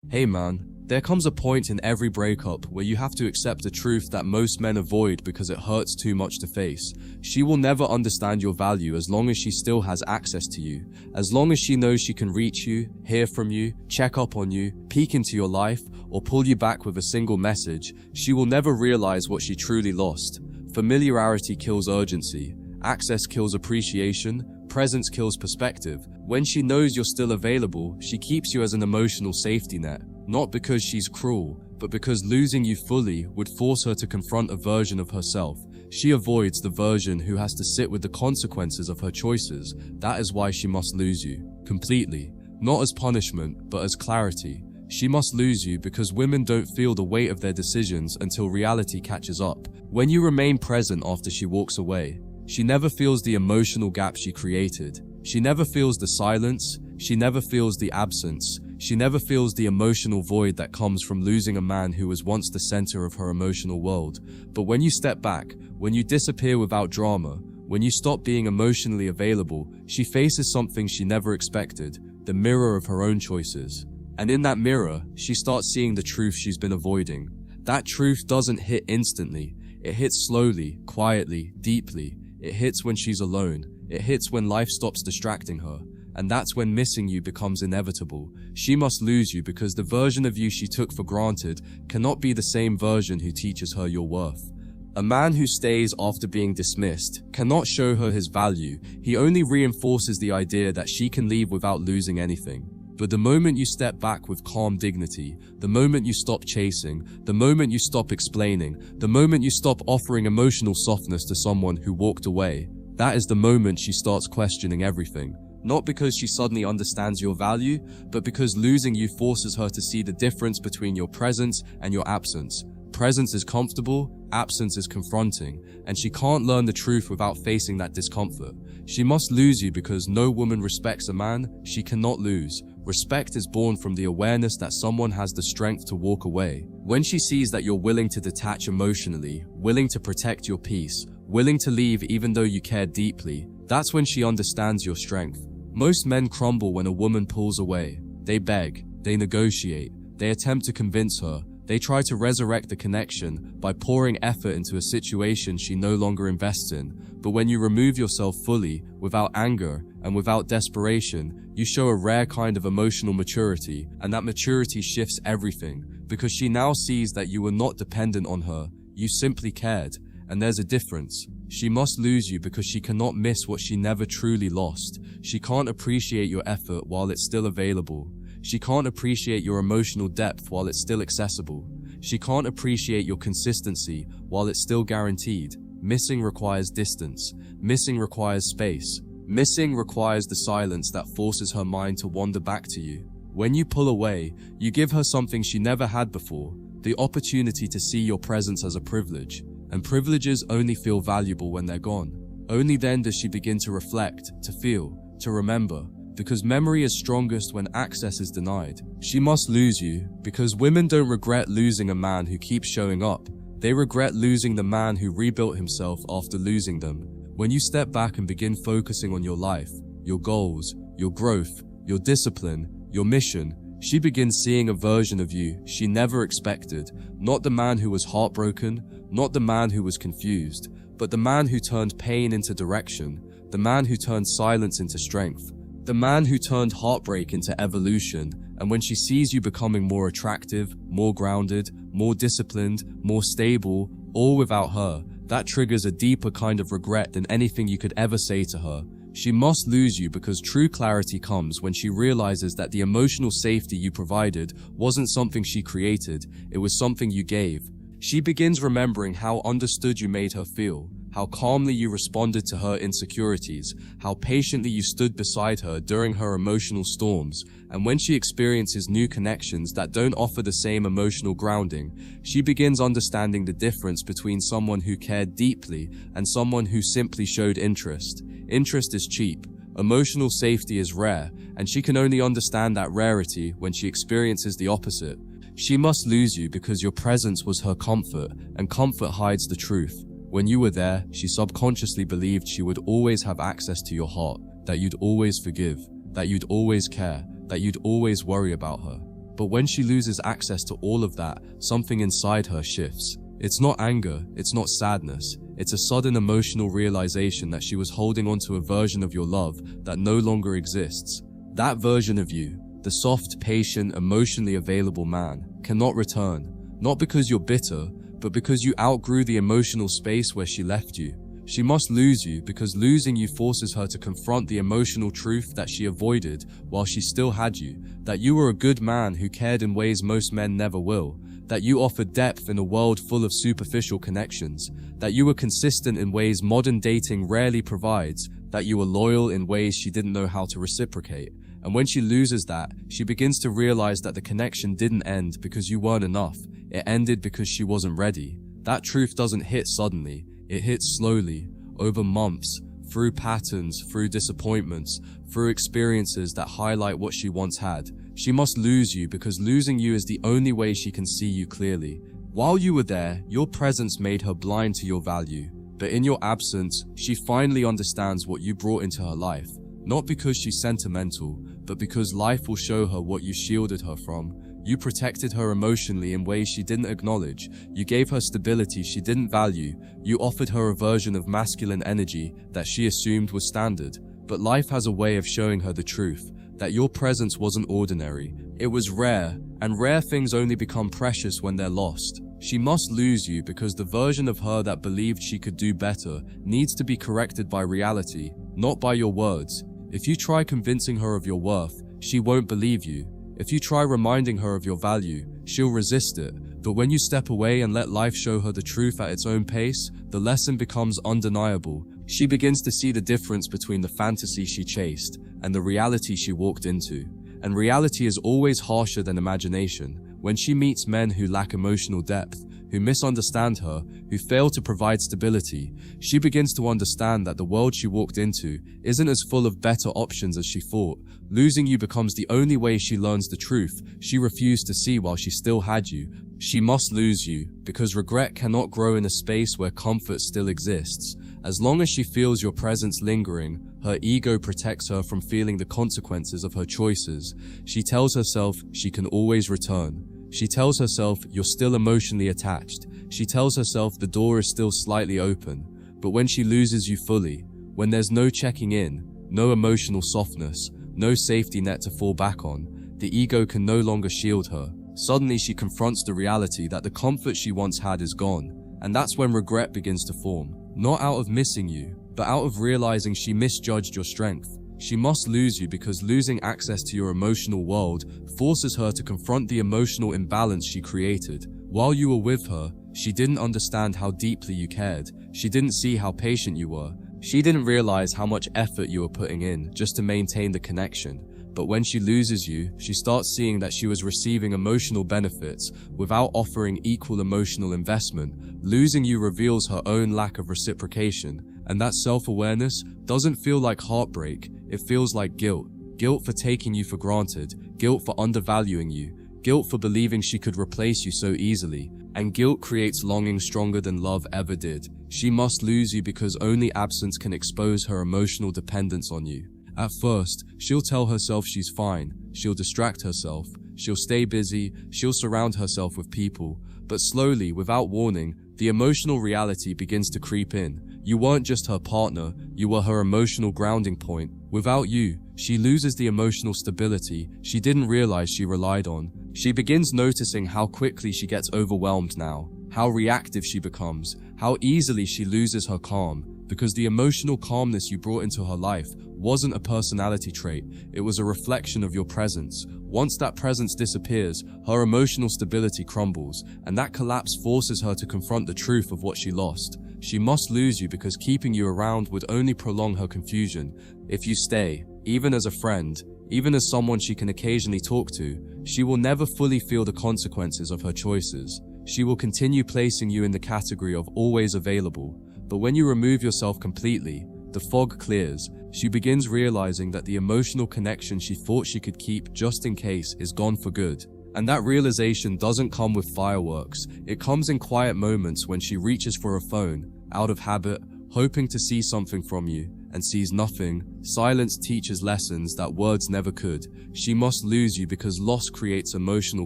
Hey man, there comes a point in every breakup where you have to accept a truth that most men avoid because it hurts too much to face. She will never understand your value as long as she still has access to you. As long as she knows she can reach you, hear from you, check up on you, peek into your life, or pull you back with a single message, she will never realize what she truly lost. Familiarity kills urgency. Access kills appreciation. Presence kills perspective. When she knows you're still available, she keeps you as an emotional safety net. Not because she's cruel, but because losing you fully would force her to confront a version of herself. She avoids the version who has to sit with the consequences of her choices. That is why she must lose you. Completely. Not as punishment, but as clarity. She must lose you because women don't feel the weight of their decisions until reality catches up. When you remain present after she walks away, she never feels the emotional gap she created. She never feels the silence. She never feels the absence. She never feels the emotional void that comes from losing a man who was once the center of her emotional world. But when you step back, when you disappear without drama, when you stop being emotionally available, she faces something she never expected, the mirror of her own choices. And in that mirror, she starts seeing the truth she's been avoiding. That truth doesn't hit instantly. It hits slowly, quietly, deeply. It hits when she's alone. It hits when life stops distracting her. And that's when missing you becomes inevitable. She must lose you because the version of you she took for granted cannot be the same version who teaches her your worth. A man who stays after being dismissed cannot show her his value. He only reinforces the idea that she can leave without losing anything. But the moment you step back with calm dignity, the moment you stop chasing, the moment you stop explaining, the moment you stop offering emotional softness to someone who walked away, that is the moment she starts questioning everything. Not because she suddenly understands your value, but because losing you forces her to see the difference between your presence and your absence. Presence is comfortable, absence is confronting, and she can't learn the truth without facing that discomfort. She must lose you because no woman respects a man she cannot lose. Respect is born from the awareness that someone has the strength to walk away. When she sees that you're willing to detach emotionally, willing to protect your peace, willing to leave even though you care deeply, that's when she understands your strength. Most men crumble when a woman pulls away. They beg, they negotiate, they attempt to convince her, they try to resurrect the connection by pouring effort into a situation she no longer invests in. But when you remove yourself fully, without anger and without desperation, you show a rare kind of emotional maturity, and that maturity shifts everything, because she now sees that you were not dependent on her, you simply cared, and there's a difference. She must lose you because she cannot miss what she never truly lost. She can't appreciate your effort while it's still available. She can't appreciate your emotional depth while it's still accessible. She can't appreciate your consistency while it's still guaranteed. Missing requires distance. Missing requires space. Missing requires the silence that forces her mind to wander back to you. When you pull away, you give her something she never had before, the opportunity to see your presence as a privilege. And privileges only feel valuable when they're gone. Only then does she begin to reflect, to feel, to remember. Because memory is strongest when access is denied. She must lose you, because women don't regret losing a man who keeps showing up. They regret losing the man who rebuilt himself after losing them. When you step back and begin focusing on your life, your goals, your growth, your discipline, your mission, she begins seeing a version of you she never expected. Not the man who was heartbroken, not the man who was confused, but the man who turned pain into direction, the man who turned silence into strength, the man who turned heartbreak into evolution. And when she sees you becoming more attractive, more grounded, more disciplined, more stable, all without her, that triggers a deeper kind of regret than anything you could ever say to her. She must lose you because true clarity comes when she realizes that the emotional safety you provided wasn't something she created, it was something you gave. She begins remembering how understood you made her feel, how calmly you responded to her insecurities, how patiently you stood beside her during her emotional storms. And when she experiences new connections that don't offer the same emotional grounding, she begins understanding the difference between someone who cared deeply and someone who simply showed interest. Interest is cheap, emotional safety is rare, and she can only understand that rarity when she experiences the opposite. She must lose you because your presence was her comfort, and comfort hides the truth. When you were there, she subconsciously believed she would always have access to your heart, that you'd always forgive, that you'd always care, that you'd always worry about her. But when she loses access to all of that, something inside her shifts. It's not anger, it's not sadness, it's a sudden emotional realization that she was holding onto a version of your love that no longer exists. That version of you, the soft, patient, emotionally available man, cannot return, not because you're bitter, but because you outgrew the emotional space where she left you. She must lose you because losing you forces her to confront the emotional truth that she avoided while she still had you, that you were a good man who cared in ways most men never will, that you offered depth in a world full of superficial connections, that you were consistent in ways modern dating rarely provides, that you were loyal in ways she didn't know how to reciprocate. And when she loses that, she begins to realize that the connection didn't end because you weren't enough. It ended because she wasn't ready. That truth doesn't hit suddenly. It hits slowly, over months, through patterns, through disappointments, through experiences that highlight what she once had. She must lose you because losing you is the only way she can see you clearly. While you were there, your presence made her blind to your value. But in your absence, she finally understands what you brought into her life. Not because she's sentimental, but because life will show her what you shielded her from. You protected her emotionally in ways she didn't acknowledge. You gave her stability she didn't value. You offered her a version of masculine energy that she assumed was standard. But life has a way of showing her the truth, that your presence wasn't ordinary. It was rare, and rare things only become precious when they're lost. She must lose you because the version of her that believed she could do better needs to be corrected by reality, not by your words. If you try convincing her of your worth, she won't believe you. If you try reminding her of your value, she'll resist it. But when you step away and let life show her the truth at its own pace, the lesson becomes undeniable. She begins to see the difference between the fantasy she chased and the reality she walked into. And reality is always harsher than imagination. When she meets men who lack emotional depth, who misunderstand her, who fail to provide stability, she begins to understand that the world she walked into isn't as full of better options as she thought. Losing you becomes the only way she learns the truth she refused to see while she still had you. She must lose you, because regret cannot grow in a space where comfort still exists. As long as she feels your presence lingering, her ego protects her from feeling the consequences of her choices. She tells herself she can always return. She tells herself you're still emotionally attached. She tells herself the door is still slightly open. But when she loses you fully, when there's no checking in, no emotional softness, no safety net to fall back on, the ego can no longer shield her. Suddenly she confronts the reality that the comfort she once had is gone. And that's when regret begins to form. Not out of missing you, but out of realizing she misjudged your strength. She must lose you because losing access to your emotional world forces her to confront the emotional imbalance she created. While you were with her, she didn't understand how deeply you cared. She didn't see how patient you were. She didn't realize how much effort you were putting in just to maintain the connection. But when she loses you, she starts seeing that she was receiving emotional benefits without offering equal emotional investment. Losing you reveals her own lack of reciprocation, and that self-awareness doesn't feel like heartbreak, it feels like guilt. Guilt for taking you for granted, guilt for undervaluing you, guilt for believing she could replace you so easily, and guilt creates longing stronger than love ever did. She must lose you because only absence can expose her emotional dependence on you. At first, she'll tell herself she's fine, she'll distract herself, she'll stay busy, she'll surround herself with people, but slowly, without warning, the emotional reality begins to creep in. You weren't just her partner, you were her emotional grounding point. Without you, she loses the emotional stability she didn't realize she relied on. She begins noticing how quickly she gets overwhelmed now, how reactive she becomes, how easily she loses her calm, because the emotional calmness you brought into her life wasn't a personality trait, it was a reflection of your presence. Once that presence disappears, her emotional stability crumbles, and that collapse forces her to confront the truth of what she lost. She must lose you because keeping you around would only prolong her confusion. If you stay, even as a friend, even as someone she can occasionally talk to, she will never fully feel the consequences of her choices. She will continue placing you in the category of always available. But when you remove yourself completely, the fog clears. She begins realizing that the emotional connection she thought she could keep just in case is gone for good. And that realization doesn't come with fireworks. It comes in quiet moments when she reaches for a phone, out of habit, hoping to see something from you, and sees nothing. Silence teaches lessons that words never could. She must lose you because loss creates emotional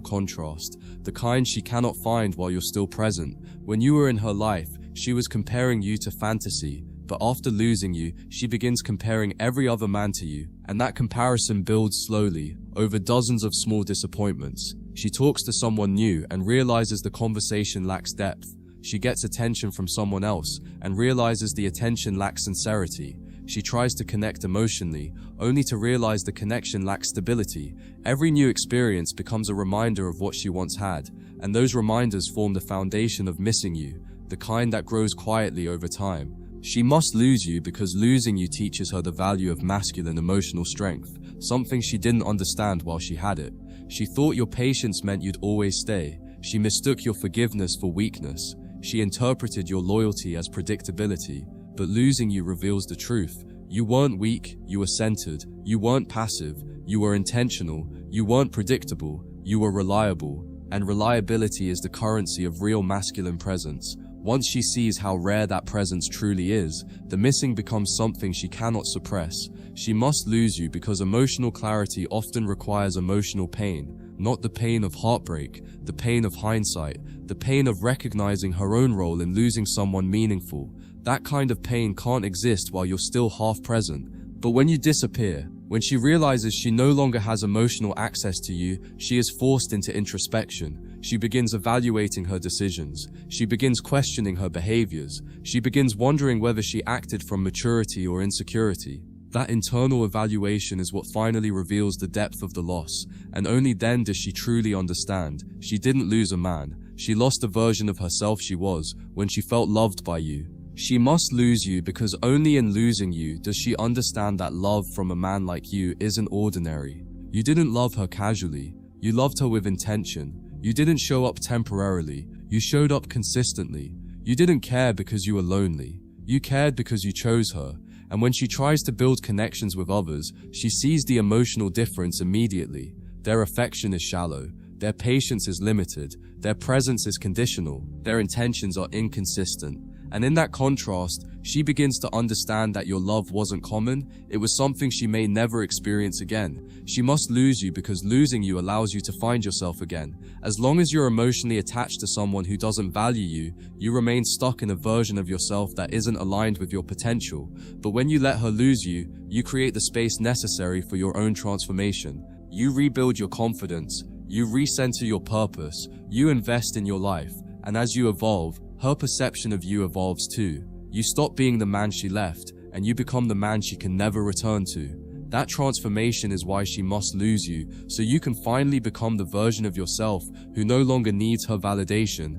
contrast, the kind she cannot find while you're still present. When you were in her life, she was comparing you to fantasy, but after losing you, she begins comparing every other man to you, and that comparison builds slowly, over dozens of small disappointments. She talks to someone new and realizes the conversation lacks depth. She gets attention from someone else and realizes the attention lacks sincerity. She tries to connect emotionally, only to realize the connection lacks stability. Every new experience becomes a reminder of what she once had, and those reminders form the foundation of missing you, the kind that grows quietly over time. She must lose you because losing you teaches her the value of masculine emotional strength, something she didn't understand while she had it. She thought your patience meant you'd always stay. She mistook your forgiveness for weakness. She interpreted your loyalty as predictability. But losing you reveals the truth. You weren't weak, you were centered. You weren't passive, you were intentional. You weren't predictable, you were reliable. And reliability is the currency of real masculine presence. Once she sees how rare that presence truly is, the missing becomes something she cannot suppress. She must lose you because emotional clarity often requires emotional pain. Not the pain of heartbreak, the pain of hindsight, the pain of recognizing her own role in losing someone meaningful. That kind of pain can't exist while you're still half present. But when you disappear, when she realizes she no longer has emotional access to you, she is forced into introspection. She begins evaluating her decisions. She begins questioning her behaviors. She begins wondering whether she acted from maturity or insecurity. That internal evaluation is what finally reveals the depth of the loss, and only then does she truly understand. She didn't lose a man. She lost the version of herself she was when she felt loved by you. She must lose you because only in losing you does she understand that love from a man like you isn't ordinary. You didn't love her casually. You loved her with intention. You didn't show up temporarily. You showed up consistently. You didn't care because you were lonely. You cared because you chose her. And when she tries to build connections with others, she sees the emotional difference immediately. Their affection is shallow. Their patience is limited. Their presence is conditional. Their intentions are inconsistent. And in that contrast, she begins to understand that your love wasn't common. It was something she may never experience again. She must lose you because losing you allows you to find yourself again. As long as you're emotionally attached to someone who doesn't value you, you remain stuck in a version of yourself that isn't aligned with your potential. But when you let her lose you, you create the space necessary for your own transformation. You rebuild your confidence. You recenter your purpose. You invest in your life. And as you evolve, her perception of you evolves too. You stop being the man she left, and you become the man she can never return to. That transformation is why she must lose you, so you can finally become the version of yourself who no longer needs her validation.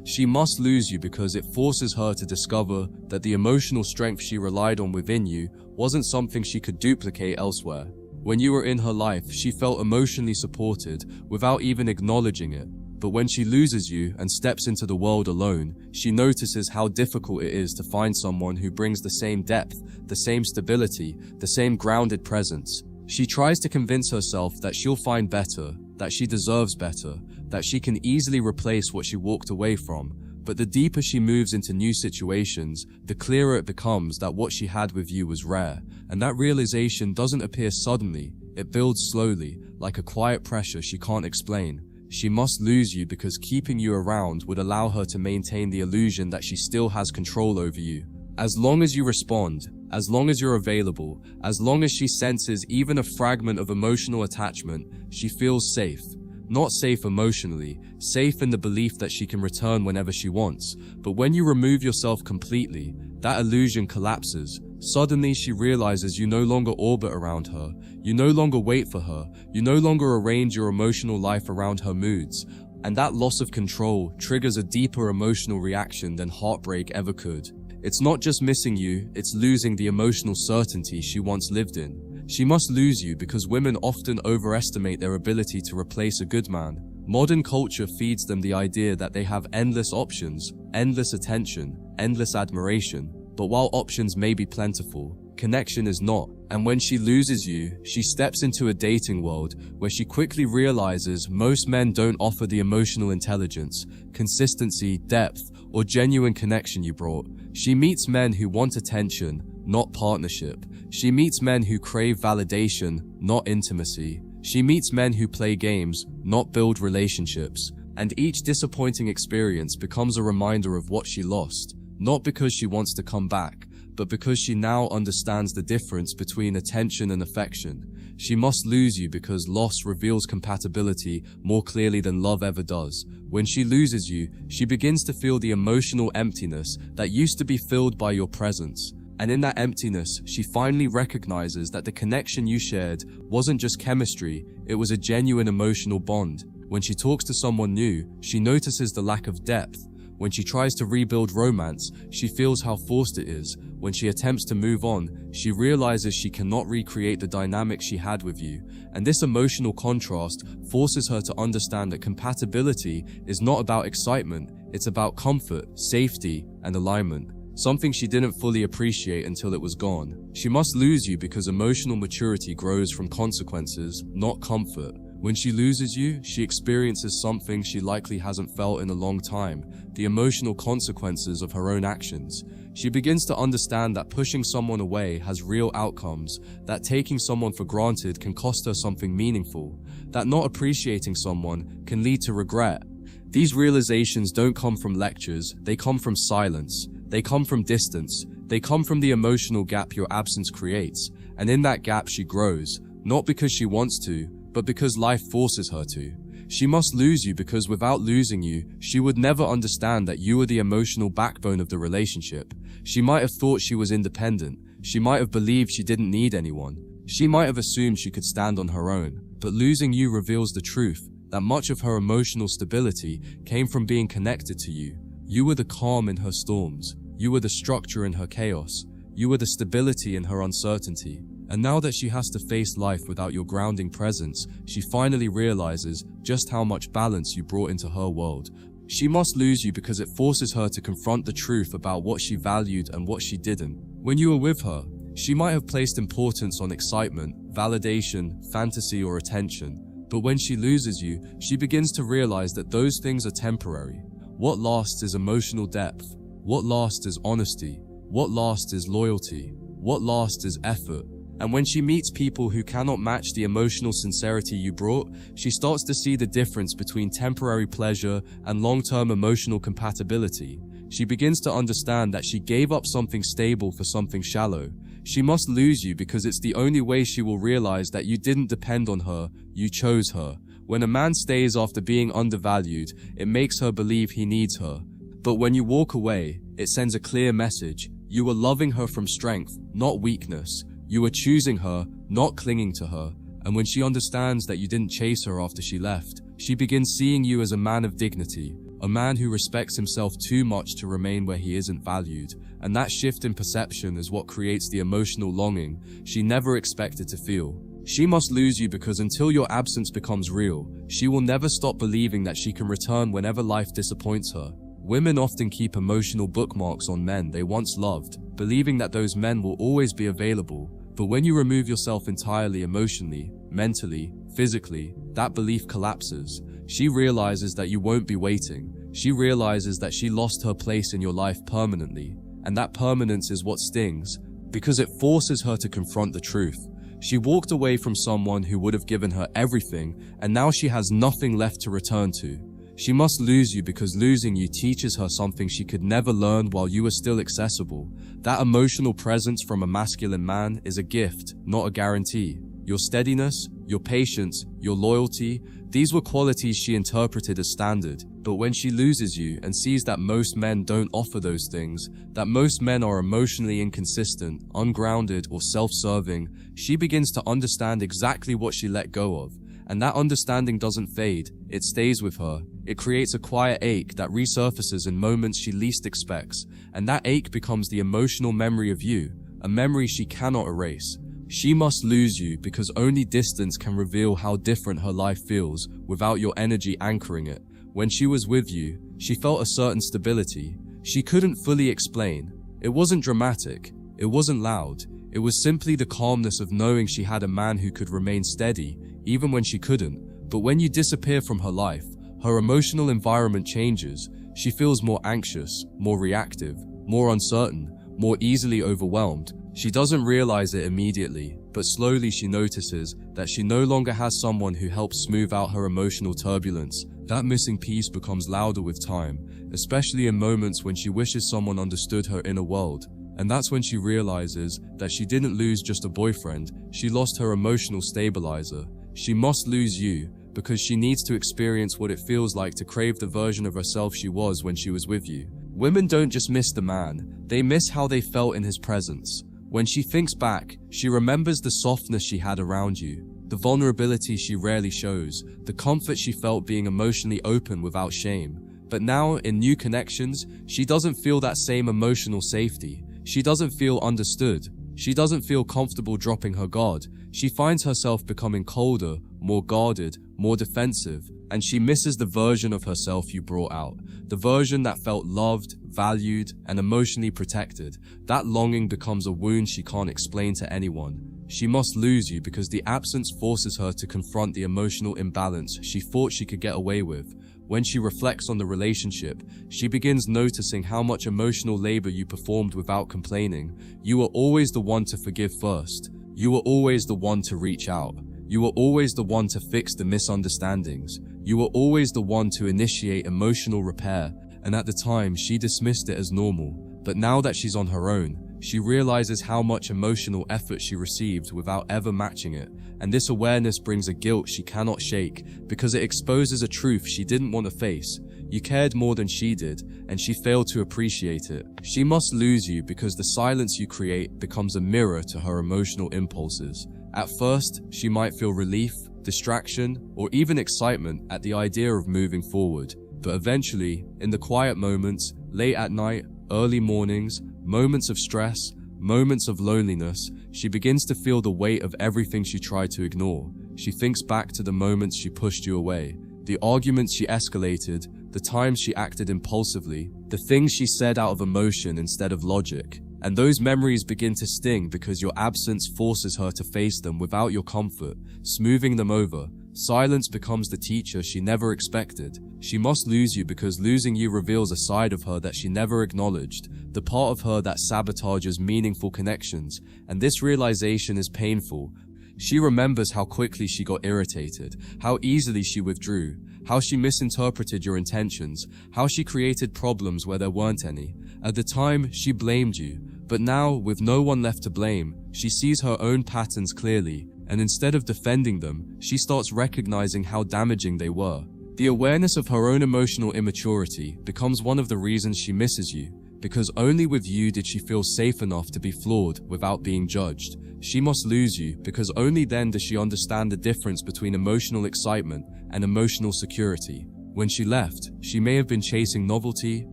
She must lose you because it forces her to discover that the emotional strength she relied on within you wasn't something she could duplicate elsewhere. When you were in her life, she felt emotionally supported without even acknowledging it. But when she loses you and steps into the world alone, she notices how difficult it is to find someone who brings the same depth, the same stability, the same grounded presence. She tries to convince herself that she'll find better, that she deserves better, that she can easily replace what she walked away from. But the deeper she moves into new situations, the clearer it becomes that what she had with you was rare. And that realization doesn't appear suddenly, it builds slowly, like a quiet pressure she can't explain. She must lose you because keeping you around would allow her to maintain the illusion that she still has control over you. As long as you respond, as long as you're available, as long as she senses even a fragment of emotional attachment, she feels safe. Not safe emotionally, safe in the belief that she can return whenever she wants. But when you remove yourself completely, that illusion collapses. Suddenly she realizes you no longer orbit around her, you no longer wait for her, you no longer arrange your emotional life around her moods. And that loss of control triggers a deeper emotional reaction than heartbreak ever could. It's not just missing you, it's losing the emotional certainty she once lived in. She must lose you because women often overestimate their ability to replace a good man. Modern culture feeds them the idea that they have endless options, endless attention, endless admiration. But while options may be plentiful, connection is not. And when she loses you, she steps into a dating world where she quickly realizes most men don't offer the emotional intelligence, consistency, depth, or genuine connection you brought. She meets men who want attention, not partnership. She meets men who crave validation, not intimacy. She meets men who play games, not build relationships. And each disappointing experience becomes a reminder of what she lost, not because she wants to come back, but because she now understands the difference between attention and affection. She must lose you because loss reveals compatibility more clearly than love ever does. When she loses you, she begins to feel the emotional emptiness that used to be filled by your presence. And in that emptiness, she finally recognizes that the connection you shared wasn't just chemistry, it was a genuine emotional bond. When she talks to someone new, she notices the lack of depth. When she tries to rebuild romance, she feels how forced it is. When she attempts to move on, she realizes she cannot recreate the dynamic she had with you. And this emotional contrast forces her to understand that compatibility is not about excitement, it's about comfort, safety, and alignment. Something she didn't fully appreciate until it was gone. She must lose you because emotional maturity grows from consequences, not comfort. When she loses you, she experiences something she likely hasn't felt in a long time, the emotional consequences of her own actions. She begins to understand that pushing someone away has real outcomes, that taking someone for granted can cost her something meaningful, that not appreciating someone can lead to regret. These realizations don't come from lectures, they come from silence, they come from distance, they come from the emotional gap your absence creates, and in that gap she grows, not because she wants to, but because life forces her to. She must lose you because without losing you, she would never understand that you are the emotional backbone of the relationship. She might have thought she was independent. She might have believed she didn't need anyone. She might have assumed she could stand on her own. But losing you reveals the truth, that much of her emotional stability came from being connected to you. You were the calm in her storms. You were the structure in her chaos. You were the stability in her uncertainty. And now that she has to face life without your grounding presence, she finally realizes just how much balance you brought into her world. She must lose you because it forces her to confront the truth about what she valued and what she didn't. When you were with her, she might have placed importance on excitement, validation, fantasy, or attention. But when she loses you, she begins to realize that those things are temporary. What lasts is emotional depth. What lasts is honesty. What lasts is loyalty. What lasts is effort. And when she meets people who cannot match the emotional sincerity you brought, she starts to see the difference between temporary pleasure and long-term emotional compatibility. She begins to understand that she gave up something stable for something shallow. She must lose you because it's the only way she will realize that you didn't depend on her, you chose her. When a man stays after being undervalued, it makes her believe he needs her. But when you walk away, it sends a clear message. You were loving her from strength, not weakness. You were choosing her, not clinging to her. And when she understands that you didn't chase her after she left, she begins seeing you as a man of dignity, a man who respects himself too much to remain where he isn't valued. And that shift in perception is what creates the emotional longing she never expected to feel. She must lose you because until your absence becomes real, she will never stop believing that she can return whenever life disappoints her. Women often keep emotional bookmarks on men they once loved, believing that those men will always be available. But when you remove yourself entirely emotionally, mentally, physically, that belief collapses. She realizes that you won't be waiting. She realizes that she lost her place in your life permanently. And that permanence is what stings, because it forces her to confront the truth. She walked away from someone who would have given her everything, and now she has nothing left to return to. She must lose you because losing you teaches her something she could never learn while you were still accessible. That emotional presence from a masculine man is a gift, not a guarantee. Your steadiness, your patience, your loyalty, these were qualities she interpreted as standard. But when she loses you and sees that most men don't offer those things, that most men are emotionally inconsistent, ungrounded, or self-serving, she begins to understand exactly what she let go of. And that understanding doesn't fade, it stays with her. It creates a quiet ache that resurfaces in moments she least expects, and that ache becomes the emotional memory of you, a memory she cannot erase. She must lose you because only distance can reveal how different her life feels without your energy anchoring it. When she was with you, she felt a certain stability. She couldn't fully explain. It wasn't dramatic. It wasn't loud. It was simply the calmness of knowing she had a man who could remain steady, even when she couldn't. But when you disappear from her life, her emotional environment changes. She feels more anxious, more reactive, more uncertain, more easily overwhelmed. She doesn't realize it immediately, but slowly she notices that she no longer has someone who helps smooth out her emotional turbulence. That missing piece becomes louder with time, especially in moments when she wishes someone understood her inner world. And that's when she realizes that she didn't lose just a boyfriend, she lost her emotional stabilizer. She must lose you, because she needs to experience what it feels like to crave the version of herself she was when she was with you. Women don't just miss the man, they miss how they felt in his presence. When she thinks back, she remembers the softness she had around you, the vulnerability she rarely shows, the comfort she felt being emotionally open without shame. But now, in new connections, she doesn't feel that same emotional safety. She doesn't feel understood. She doesn't feel comfortable dropping her guard. She finds herself becoming colder, more guarded, more defensive, and she misses the version of herself you brought out. The version that felt loved, valued, and emotionally protected. That longing becomes a wound she can't explain to anyone. She must lose you because the absence forces her to confront the emotional imbalance she thought she could get away with. When she reflects on the relationship, she begins noticing how much emotional labor you performed without complaining. You were always the one to forgive first. You were always the one to reach out. You were always the one to fix the misunderstandings. You were always the one to initiate emotional repair, and at the time she dismissed it as normal. But now that she's on her own, she realizes how much emotional effort she received without ever matching it, and this awareness brings a guilt she cannot shake because it exposes a truth she didn't want to face. You cared more than she did, and she failed to appreciate it. She must lose you because the silence you create becomes a mirror to her emotional impulses. At first, she might feel relief, distraction, or even excitement at the idea of moving forward. But eventually, in the quiet moments, late at night, early mornings, moments of stress, moments of loneliness, she begins to feel the weight of everything she tried to ignore. She thinks back to the moments she pushed you away, the arguments she escalated, the times she acted impulsively, the things she said out of emotion instead of logic. And those memories begin to sting because your absence forces her to face them without your comfort, smoothing them over. Silence becomes the teacher she never expected. She must lose you because losing you reveals a side of her that she never acknowledged, the part of her that sabotages meaningful connections, and this realization is painful. She remembers how quickly she got irritated, how easily she withdrew, how she misinterpreted your intentions, how she created problems where there weren't any. At the time, she blamed you, but now, with no one left to blame, she sees her own patterns clearly, and instead of defending them, she starts recognizing how damaging they were. The awareness of her own emotional immaturity becomes one of the reasons she misses you, because only with you did she feel safe enough to be flawed without being judged. She must lose you because only then does she understand the difference between emotional excitement and emotional security. When she left, she may have been chasing novelty,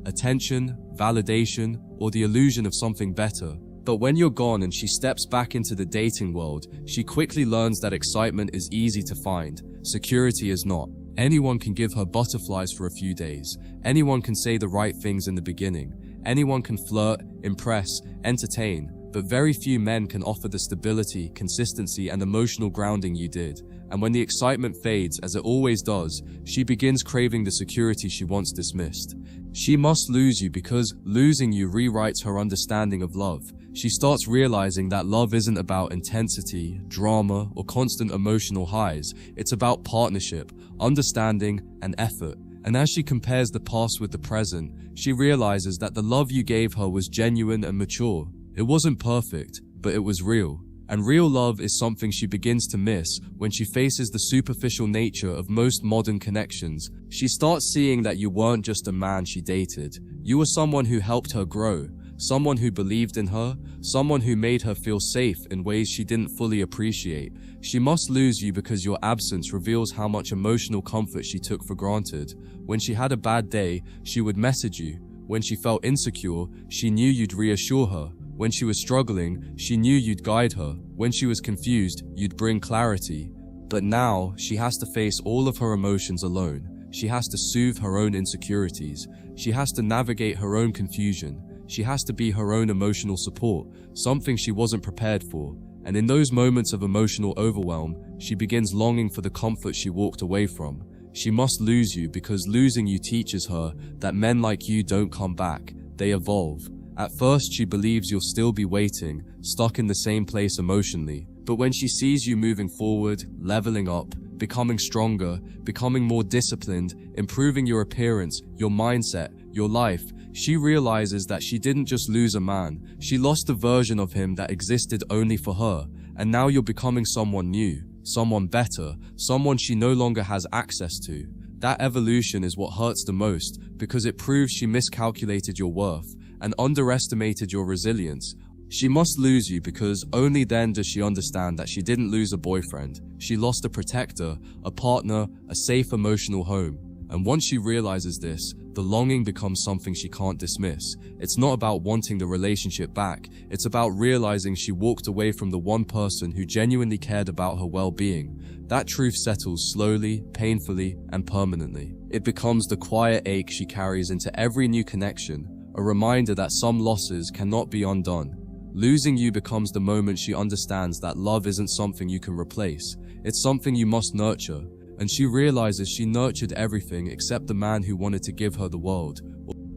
attention, validation, or the illusion of something better. But when you're gone and she steps back into the dating world, she quickly learns that excitement is easy to find, security is not. Anyone can give her butterflies for a few days. Anyone can say the right things in the beginning. Anyone can flirt, impress, entertain, but very few men can offer the stability, consistency, and emotional grounding you did. And when the excitement fades, as it always does, she begins craving the security she once dismissed. She must lose you because losing you rewrites her understanding of love. She starts realizing that love isn't about intensity, drama, or constant emotional highs. It's about partnership, understanding, and effort. And as she compares the past with the present, she realizes that the love you gave her was genuine and mature. It wasn't perfect, but it was real. And real love is something she begins to miss when she faces the superficial nature of most modern connections. She starts seeing that you weren't just a man she dated. You were someone who helped her grow, someone who believed in her, someone who made her feel safe in ways she didn't fully appreciate. She must lose you because your absence reveals how much emotional comfort she took for granted. When she had a bad day, she would message you. When she felt insecure, she knew you'd reassure her. When she was struggling, she knew you'd guide her. When she was confused, you'd bring clarity. But now, she has to face all of her emotions alone. She has to soothe her own insecurities. She has to navigate her own confusion. She has to be her own emotional support, something she wasn't prepared for. And in those moments of emotional overwhelm, she begins longing for the comfort she walked away from. She must lose you because losing you teaches her that men like you don't come back, they evolve. At first, she believes you'll still be waiting, stuck in the same place emotionally. But when she sees you moving forward, leveling up, becoming stronger, becoming more disciplined, improving your appearance, your mindset, your life, she realizes that she didn't just lose a man, she lost the version of him that existed only for her, and now you're becoming someone new, someone better, someone she no longer has access to. That evolution is what hurts the most, because it proves she miscalculated your worth and underestimated your resilience. She must lose you because only then does she understand that she didn't lose a boyfriend. She lost a protector, a partner, a safe emotional home. And once she realizes this, the longing becomes something she can't dismiss. It's not about wanting the relationship back. It's about realizing she walked away from the one person who genuinely cared about her well-being. That truth settles slowly, painfully, and permanently. It becomes the quiet ache she carries into every new connection, a reminder that some losses cannot be undone. Losing you becomes the moment she understands that love isn't something you can replace. It's something you must nurture. And she realizes she nurtured everything except the man who wanted to give her the world.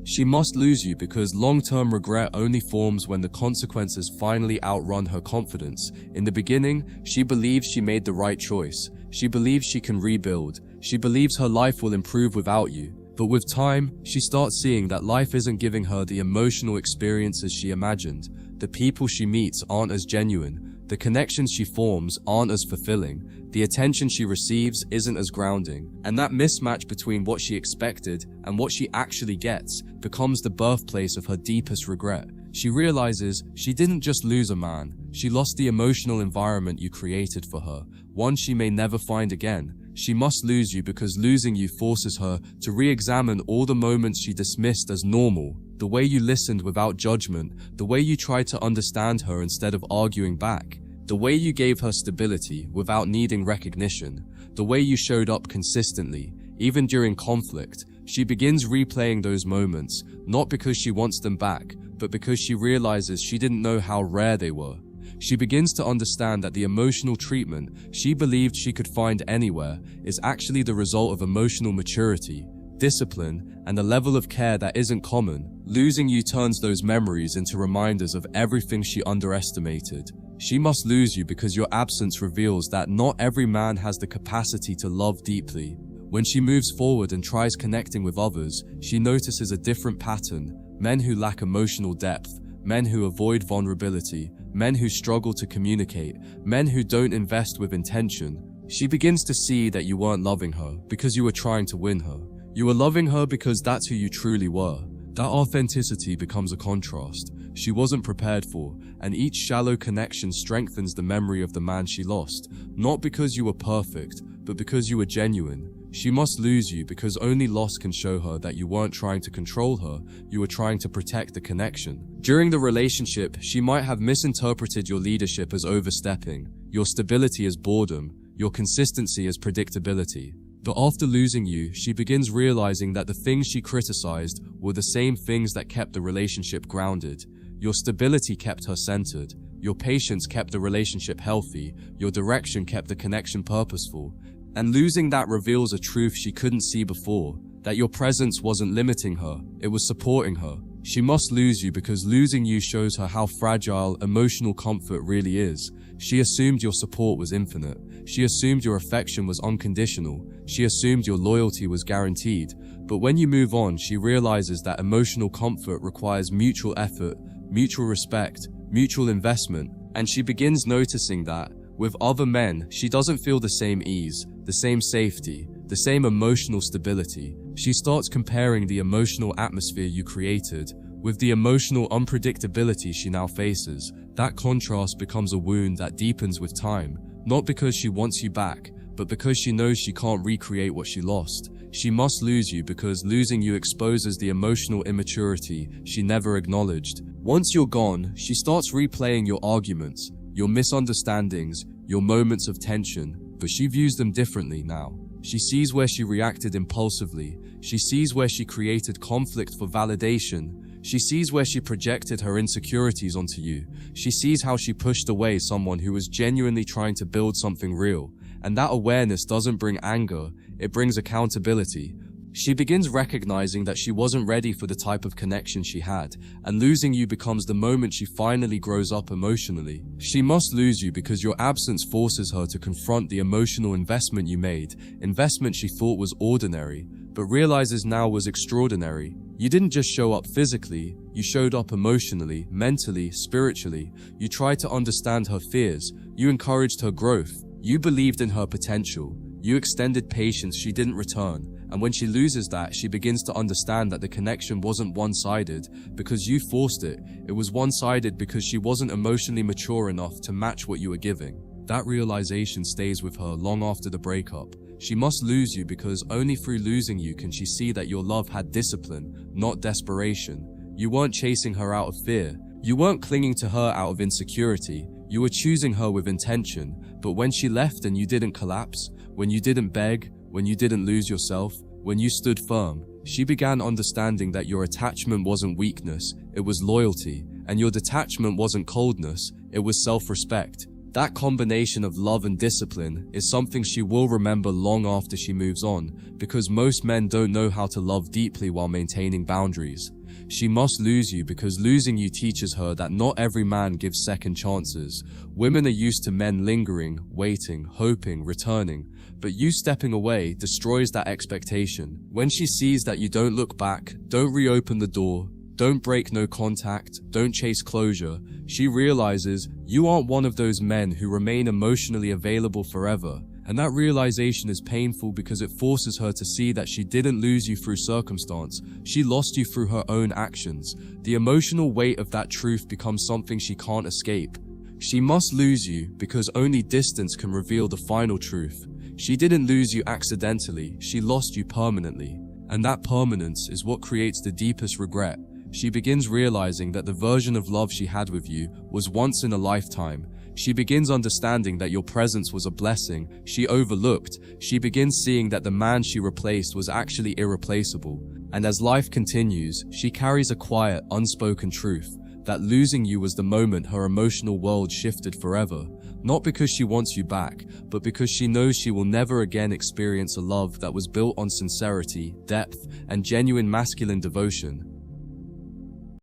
She must lose you because long-term regret only forms when the consequences finally outrun her confidence. In the beginning, she believes she made the right choice. She believes she can rebuild. She believes her life will improve without you. But with time, she starts seeing that life isn't giving her the emotional experiences she imagined. The people she meets aren't as genuine. The connections she forms aren't as fulfilling. The attention she receives isn't as grounding. And that mismatch between what she expected and what she actually gets becomes the birthplace of her deepest regret. She realizes she didn't just lose a man. She lost the emotional environment you created for her, one she may never find again. She must lose you because losing you forces her to re-examine all the moments she dismissed as normal. The way you listened without judgment, the way you tried to understand her instead of arguing back, the way you gave her stability without needing recognition, the way you showed up consistently, even during conflict. She begins replaying those moments, not because she wants them back, but because she realizes she didn't know how rare they were. She begins to understand that the emotional treatment she believed she could find anywhere is actually the result of emotional maturity, discipline, and a level of care that isn't common. Losing you turns those memories into reminders of everything she underestimated. She must lose you because your absence reveals that not every man has the capacity to love deeply. When she moves forward and tries connecting with others, she notices a different pattern: men who lack emotional depth, men who avoid vulnerability, men who struggle to communicate, men who don't invest with intention. She begins to see that you weren't loving her because you were trying to win her. You were loving her because that's who you truly were. That authenticity becomes a contrast she wasn't prepared for, and each shallow connection strengthens the memory of the man she lost, not because you were perfect, but because you were genuine. She must lose you because only loss can show her that you weren't trying to control her, you were trying to protect the connection. During the relationship, she might have misinterpreted your leadership as overstepping, your stability as boredom, your consistency as predictability. But after losing you, she begins realizing that the things she criticized were the same things that kept the relationship grounded. Your stability kept her centered, your patience kept the relationship healthy, your direction kept the connection purposeful. And losing that reveals a truth she couldn't see before, that your presence wasn't limiting her, it was supporting her. She must lose you because losing you shows her how fragile emotional comfort really is. She assumed your support was infinite. She assumed your affection was unconditional. She assumed your loyalty was guaranteed. But when you move on, she realizes that emotional comfort requires mutual effort, mutual respect, mutual investment. And she begins noticing that, with other men, she doesn't feel the same ease, the same safety, the same emotional stability. She starts comparing the emotional atmosphere you created with the emotional unpredictability she now faces. That contrast becomes a wound that deepens with time, not because she wants you back, but because she knows she can't recreate what she lost. She must lose you because losing you exposes the emotional immaturity she never acknowledged. Once you're gone, she starts replaying your arguments, your misunderstandings, your moments of tension, but she views them differently now. She sees where she reacted impulsively. She sees where she created conflict for validation. She sees where she projected her insecurities onto you. She sees how she pushed away someone who was genuinely trying to build something real. And that awareness doesn't bring anger, it brings accountability. She begins recognizing that she wasn't ready for the type of connection she had, and losing you becomes the moment she finally grows up emotionally. She must lose you because your absence forces her to confront the emotional investment you made, investment she thought was ordinary, but realizes now was extraordinary. You didn't just show up physically, you showed up emotionally, mentally, spiritually. You tried to understand her fears, you encouraged her growth, you believed in her potential, you extended patience she didn't return. And when she loses that, she begins to understand that the connection wasn't one-sided because you forced it. It was one-sided because she wasn't emotionally mature enough to match what you were giving. That realization stays with her long after the breakup. She must lose you because only through losing you can she see that your love had discipline, not desperation. You weren't chasing her out of fear. You weren't clinging to her out of insecurity. You were choosing her with intention. But when she left and you didn't collapse, when you didn't beg, when you didn't lose yourself, when you stood firm, she began understanding that your attachment wasn't weakness, it was loyalty, and your detachment wasn't coldness, it was self-respect. That combination of love and discipline is something she will remember long after she moves on, because most men don't know how to love deeply while maintaining boundaries. She must lose you because losing you teaches her that not every man gives second chances. Women are used to men lingering, waiting, hoping, returning. But you stepping away destroys that expectation. When she sees that you don't look back, don't reopen the door, don't break no contact, don't chase closure, she realizes you aren't one of those men who remain emotionally available forever. And that realization is painful because it forces her to see that she didn't lose you through circumstance, she lost you through her own actions. The emotional weight of that truth becomes something she can't escape. She must lose you because only distance can reveal the final truth. She didn't lose you accidentally, she lost you permanently. And that permanence is what creates the deepest regret. She begins realizing that the version of love she had with you was once in a lifetime. She begins understanding that your presence was a blessing she overlooked. She begins seeing that the man she replaced was actually irreplaceable. And as life continues, she carries a quiet, unspoken truth. That losing you was the moment her emotional world shifted forever. Not because she wants you back, but because she knows she will never again experience a love that was built on sincerity, depth, and genuine masculine devotion.